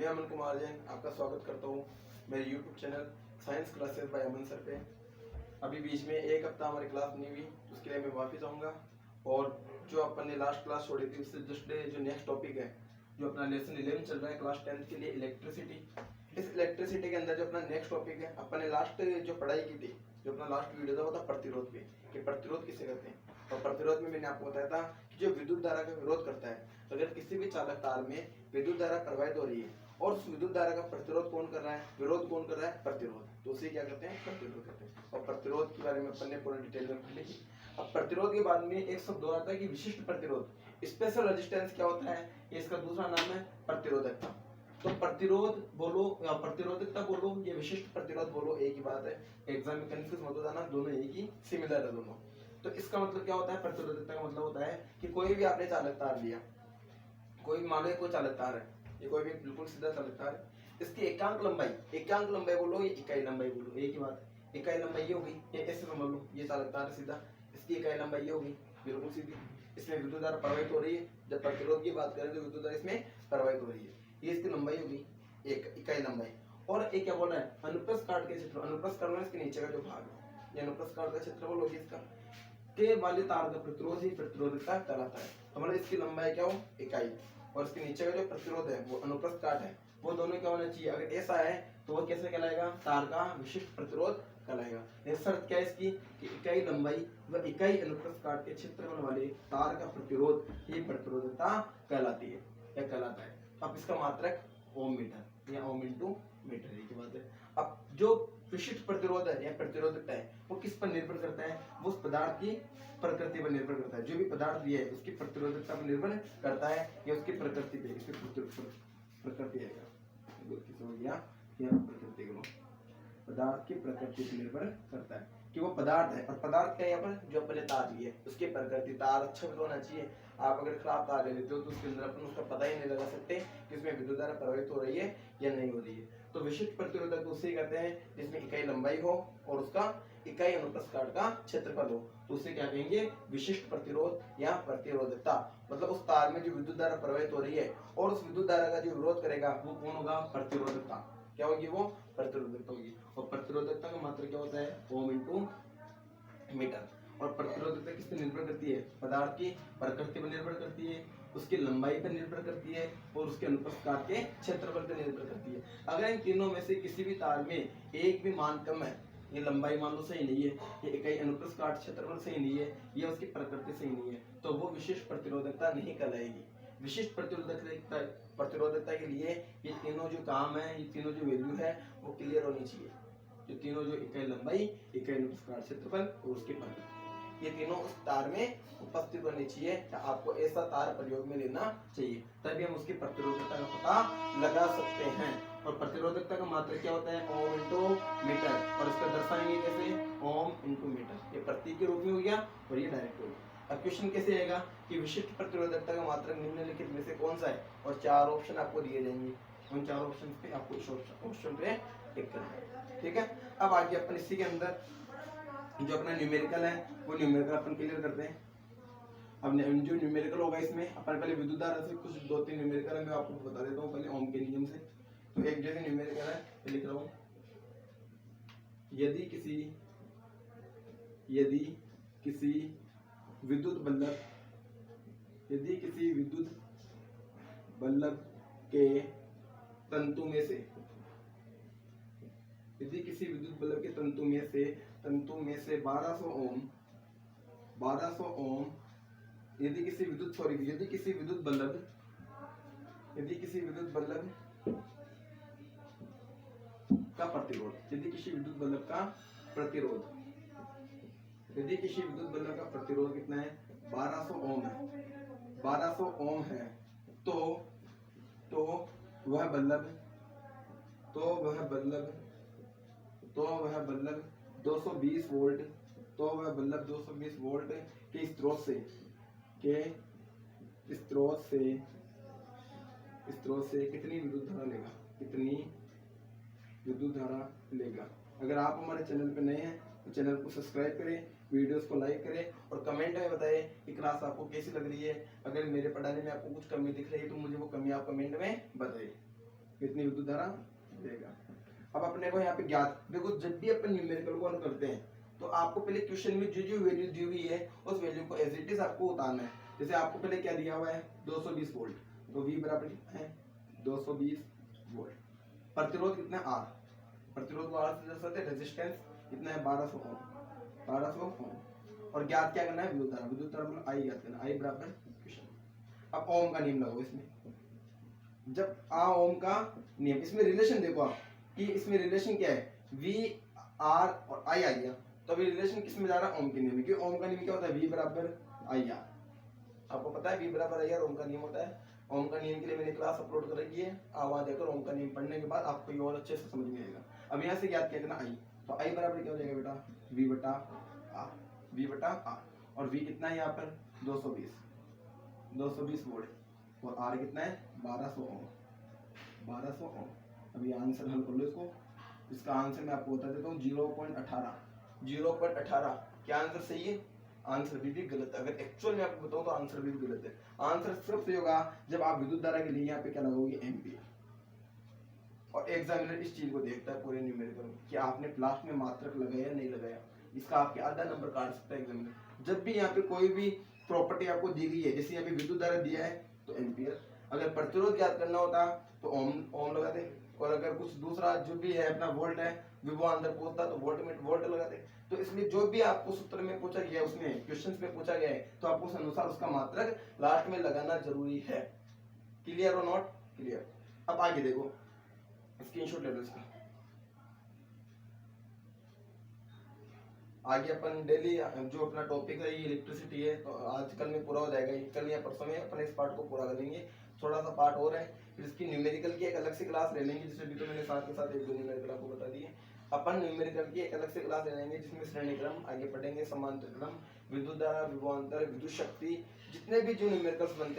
अमन कुमार जैन आपका स्वागत करता हूँ मेरे YouTube channel science classes bye अमन सर पे। अभी बीच में एक हफ्ता हमारी क्लास नहीं हुई, उसके लिए मैं माफ़ी चाहूँगा। और जो अपन ने लास्ट क्लास छोड़ी थी उससे जस्ट जो नेक्स्ट टॉपिक है, जो अपना लेसन 11 चल रहा है क्लास 10th के लिए, इलेक्ट्रिसिटी। इस इलेक्ट्रिसिटी के अंदर जो अपना नेक्स्ट टॉपिक है, अपन ने लास्ट जो पढ़ाई की थी, जो अपना लास्ट वीडियो था वो था प्रतिरोध पे, कि प्रतिरोध किसे कहते हैं। और प्रतिरोध में मैंने आपको बताया था कि जो विद्युत धारा का विरोध करता है, अगर किसी भी चालक तार में विद्युत धारा प्रवाहित हो रही है और उस विद्युत धारा का प्रतिरोध कौन कर रहा है, विरोध कौन कर रहा है, प्रतिरोध, तो उसे क्या कहते हैं, प्रतिरोध कहते हैं। और प्रतिरोध के बारे में अपन ने पूरी डिटेल में पढ़ ली। अब प्रतिरोध के बाद में एक शब्द और आता है कि विशिष्ट प्रतिरोध, स्पेशल रेजिस्टेंस क्या होता है, ये इसका दूसरा नाम है प्रतिरोधकता। तो प्रतिरोध बोलो या प्रतिरोधकता बोलो, ये विशिष्ट प्रतिरोध बोलो, एक ही बात है। एग्जाम में कंफ्यूज मत हो जाना, दोनों एक ही सिमिलर है दोनों। तो इसका मतलब क्या होता है, प्रतिरोधकता का मतलब होता है कि कोई भी आपने चालक तार लिया, कोई भी मान लो कोई चालक तार है, ये कोई भी बिल्कुल सीधा चालक तार है, इसकी एकांक लंबाई बोलो, ये इकाई लंबाई बोलो, एक ही बात है। इकाई लंबाई ये होगी, ये ऐसे समझ लो, ये चालक तार है सीधा, इसकी इकाई लंबाई ये होगी बिल्कुल सीधी, इसमें विद्युत धारा प्रवाहित हो रही है। जब प्रतिरोध की बात करें तो विद्युत धारा इसमें प्रवाहित हो रही है, ये इसकी लंबाई होगी, एक इकाई लंबाई। और एक क्या बोल रहा है, अनुप्रस्थ काट के क्षेत्र, अनुप्रस्थ काट इसके नीचे का जो भाग है, ये अनुप्रस्थ काट का क्षेत्रफल होगी इसका, के वाले तार का प्रतिरोध ही प्रतिरोधकता कहलाता है। तो मतलब इसकी लंबाई क्या हो, इकाई, और इसके नीचे का जो प्रतिरोध है वो अनुप्रस्थ काट है, वो दोनों क्या होना चाहिए। अगर ऐसा है तो वो कैसे कहलाएगा, तार का विशिष्ट प्रतिरोध कहलाएगा। शर्त क्या है इसकी, कि इकाई लंबाई व इकाई अनुप्रस्थ काट के क्षेत्रफल वाले तार का प्रतिरोध ही प्रतिरोधकता कहलाती है या कहलाता है। अब इसका मात्रक ओम मीटर या ओम इंटू मीटर, एक बात है। अब जो विशिष्ट प्रतिरोध है या प्रतिरोधकता है वो किस पर निर्भर करता है, वो उस पदार्थ की प्रकृति पर निर्भर करता है। जो भी पदार्थ दिया है उसकी प्रतिरोधकता पर निर्भर करता है या उसकी प्रकृति पे, इसकी प्रकृति है या प्रकृति को, पदार्थ की प्रकृति पर निर्भर करता है कि वो पदार्थ है। और पदार्थ क्या है यहाँ पर, जो अपने तार लिए उसकी प्रकृति, तार अच्छा भी होना चाहिए। आप अगर खराब तार ले लेते हो तो उसके अंदर अपन उसका पता ही नहीं लगा सकते कि उसमें विद्युत धारा प्रवाहित हो रही है या नहीं हो रही है। तो विशिष्ट प्रतिरोधक उसे कहते हैं जिसमें इकाई लंबाई हो और उसका इकाई अनुप्रस्थ काट का क्षेत्रफल हो, तो उसे क्या कहेंगे, विशिष्ट प्रतिरोध या प्रतिरोधकता। मतलब उस तार में जो विद्युत धारा प्रवाहित हो रही है और उस विद्युत धारा का जो विरोध करेगा वो कौन होगा, प्रतिरोधकता। क्या होगी, वो प्रतिरोधकता होगी। और प्रतिरोधकता का मात्रा क्या होता है, ओम इंटू मीटर। और प्रतिरोधकता किस पर निर्भर करती है, पदार्थ की प्रकृति पर निर्भर करती है, उसकी लंबाई पर निर्भर करती है और उसके अनुप्रस्थ काट के क्षेत्रफल पर निर्भर करती है। अगर इन तीनों में से किसी भी तार में एक भी मान कम है, ये लंबाई मान लो सही नहीं है, ये इकाई अनुप्रस्थ काट क्षेत्रफल सही नहीं है, ये उसकी प्रकृति सही नहीं है, तो वो विशिष्ट प्रतिरोधकता नहीं कहलाएगी। विशिष्ट प्रतिरोधकता के लिए ये तीनों जो काम है, ये तीनों जो वैल्यू है वो क्लियर होनी चाहिए। जो तीनों, जो इकाई लंबाई, इकाई अनुप्रस्थ काट क्षेत्रफल और उसकी प्रकृति, ये तीनों उस तार में उपस्थित होनी चाहिए। आपको ऐसा तार प्रयोग में लेना चाहिए, तभी हम उसकी प्रतिरोधकता का पता लगा सकते हैं। और प्रतिरोधकता का मात्रा क्या होता है, ओम इंटू मीटर। और इसका दर्शाएंगे कैसे, ओम इंटू मीटर। ये प्रतीक के रूप में हो गया और ये डायरेक्ट हो गया। अब क्वेश्चन कैसे आएगा कि विशिष्ट प्रतिरोधकता का मात्रक निम्नलिखित में से कौन सा है, और 4 ऑप्शन आपको दिए जाएंगे। उन 4 ऑप्शन पे आपको इस ऑप्शन पे टिक करना है, ठीक है। अब आगे अपन इसी के अंदर जो अपना न्यूमेरिकल है वो न्यूमेरिकल अपन क्लियर करते हैं। अब जो न्यूमेरिकल होगा इसमें अपन पहले विद्युत धारा से कुछ 2-3 न्यूमेरिकल है मैं आपको बता देता हूँ पहले ओम के नियम से। तो एक जैसे न्यूमेरिकल है, लिख रहा हूँ, यदि किसी विद्युत बल्ब के तंतु में से, यदि किसी विद्युत बल्ब के तंतु में से 1200 ओम, यदि किसी विद्युत बल्ब का प्रतिरोध, यदि किसी विद्युत बल्ब का प्रतिरोध कितना है, 1200 ओम है, 1200 ओम है, तो वह बल्ब 220 वोल्ट, के स्रोत से कितनी विद्युत धारा लेगा। अगर आप हमारे चैनल पर नए हैं तो चैनल को सब्सक्राइब करें, वीडियोस को लाइक करें और कमेंट में बताएं कि क्लास आपको कैसी लग रही है। अगर मेरे पढ़ाने में आपको कुछ कमी दिख रही है तो मुझे वो कमी आप कमेंट में बताइए। कितनी विद्युत धारा देगा। अब अपने को यहाँ पे ज्ञात, देखो जब भी अपन न्यूमेरिकल को हल करते हैं तो आपको पहले क्वेश्चन में जो जो वैल्यू दी हुई है उस वैल्यू को एज इट इज आपको उतारना है। जैसे आपको पहले क्या दिया हुआ है 220 वोल्ट, तो V बराबर कितना है 220 वोल्ट। प्रतिरोध कितना है R, प्रतिरोध को R से दर्शाते हैं, रेजिस्टेंस कितना है 1200 ओम, 1200 ओम। और ज्ञात क्या करना है विद्युत धारा, विद्युत धारा मतलब I ज्ञात करना, I बराबर क्वेश्चन। अब ओम का नियम लगाओ इसमें, जब ओम का नियम, इसमें रिलेशन देखो आप कि इसमें रिलेशन क्या है, V R और I आ गया, तो अभी रिलेशन किस में जा रहा है ओम के नियम में, क्योंकि ओम का नियम क्या होता है V बराबर I R, आपको पता है V बराबर I R ओम का नियम होता है। ओम का नियम के लिए मैंने क्लास अपलोड कर रखी है, आवाज देकर ओम का नियम पढ़ने के बाद आपको ये और अच्छे से समझ में आएगा। अब यहाँ से याद क्या करना I, तो I बराबर क्या हो जाएगा बेटा V बटा R, V बटा R, और V कितना है यहाँ पर 220 वोल्ट, और R कितना है 1200 ओम, 1200 ओम। अभी आंसर हल कर लो इसको, इसका आंसर मैं आपको बता देता हूँ 0.18 क्या आंसर सही है, आंसर भी गलत है। अगर एक्चुअल में आपको बताऊं तो आंसर भी गलत है। आंसर सिर्फ सही होगा जब आप विद्युत धारा के लिए यहाँ पे क्या लगाओगे एम्पियर, और एग्जामिनर इस चीज को देखता है पूरे न्यूमेरिकल में कि आपने लास्ट में मात्रक लगाया या नहीं लगाया, इसका आपके आधा नंबर काट सकता है एग्जामिनर। जब भी यहाँ पे कोई भी प्रॉपर्टी आपको दी गई है, जैसे यहाँ पे विद्युत धारा दिया है तो एम्पियर, अगर प्रतिरोध ज्ञात करना होता तो ओम लगाते, और अगर कुछ दूसरा जो भी है अपना वोल्ट है विभवांतर पूछता तो वोल्ट लगाते। तो इसलिए जो भी आपको सूत्र में पूछा गया है, उसमें क्वेश्चंस में पूछा गया है, तो आपको उस अनुसार उसका मात्रक लास्ट में लगाना जरूरी है। क्लियर और नॉट क्लियर। अब आगे देखो स्क्रीनशॉट ले लो इसका। आगे अपन डेली जो अपना टॉपिक है ये इलेक्ट्रिसिटी है, तो आज कल में पूरा हो जाएगा, कल या परसों में अपन इस पार्ट को पूरा कर लेंगे। थोड़ा सा पार्ट और है, फिर इसकी न्यूमेरिकल की एक अलग से क्लास ले लेंगे, जिसमें भी तो मैंने साथ के साथ एक दो न्यूमेरिकल आपको बता दिए। अपन न्यूमेरिकल की एक अलग से क्लास ले लेंगे जिसमें श्रेणी क्रम आगे पढ़ेंगे, समांतर क्रम, विद्युत धारा, विभवांतर, विद्युत शक्ति, जितने भी जो न्यूमेरिकल्स बनते हैं